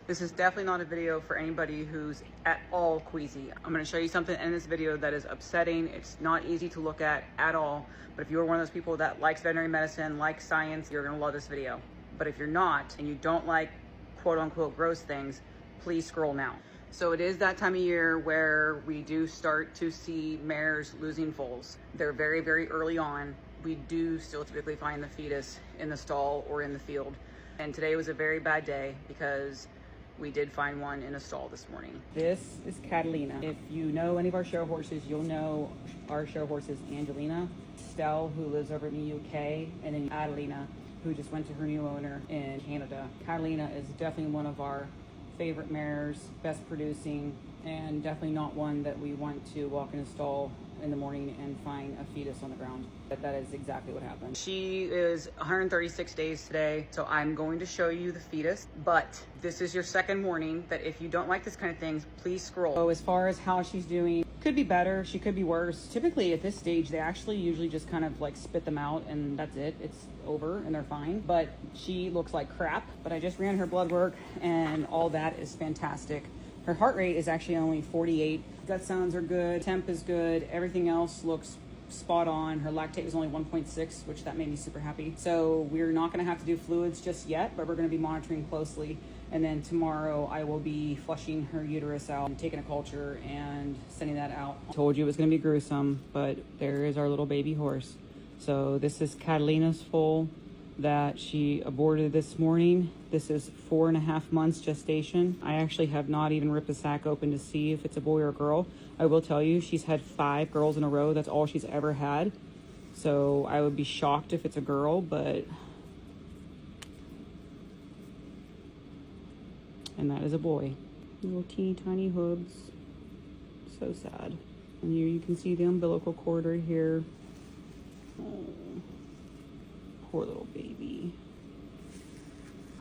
This is definitely not a video for anybody who's at all queasy. I'm gonna show you something in this video that is upsetting. It's not easy to look at all, but if you're one of those people that likes veterinary medicine, likes science, you're gonna love this video. But if you're not, and you don't like quote unquote gross things, please scroll now. So it is that time of year where we do start to see mares losing foals. They're very, very early on. We do still typically find the fetus in the stall or in the field. And today was a very bad day because we did find one in a stall this morning. This is Catalina. If you know any of our show horses, you'll know our show horse is Angelina, Stell, who lives over in the UK, and then Adelina, who just went to her new owner in Canada. Catalina is definitely one of our favorite mares, best producing, and definitely not one that we want to walk in a stall in the morning and find a fetus on the ground. That is exactly what happened. She is 136 days today, so I'm going to show you the fetus, but this is your second warning that if you don't like this kind of things, please scroll. So as far as how she's doing, could be better, she could be worse. Typically at this stage, they actually usually just kind of like spit them out and that's it. It's over and they're fine, but she looks like crap. But I just ran her blood work and all that is fantastic. Her heart rate is actually only 48. Gut sounds are good, temp is good, everything else looks spot on. Her lactate was only 1.6, which that made me super happy. So we're not gonna have to do fluids just yet, but we're gonna be monitoring closely. And then tomorrow I will be flushing her uterus out and taking a culture and sending that out. I told you it was gonna be gruesome, but there is our little baby horse. So this is Catalina's foal that she aborted this morning. This is 4.5 months gestation. I actually have not even ripped the sack open to see if it's a boy or a girl. I will tell you, she's had 5 girls in a row. That's all she's ever had. So I would be shocked if it's a girl, but... And that is a boy. Little teeny tiny hooves. So sad. And here you can see the umbilical cord right here. Oh. Poor little baby.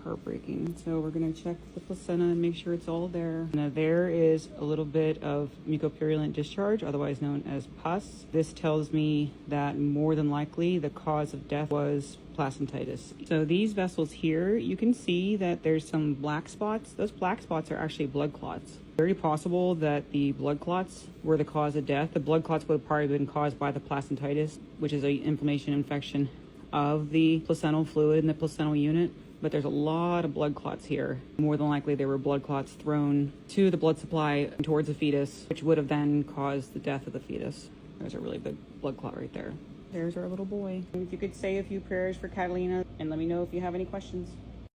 Heartbreaking. So we're going to check the placenta and make sure it's all there. Now there is a little bit of mucopurulent discharge, otherwise known as pus. This tells me that more than likely the cause of death was placentitis. So these vessels here, you can see that there's some black spots. Those black spots are actually blood clots. Very possible that the blood clots were the cause of death. The blood clots would have probably been caused by the placentitis, which is an inflammation infection of the placental fluid in the placental unit. But there's a lot of blood clots here. More than likely they were blood clots thrown to the blood supply towards the fetus, which would have then caused the death of the fetus. There's a really big blood clot right there. There's our little boy. If you could say a few prayers for Catalina and let me know if you have any questions.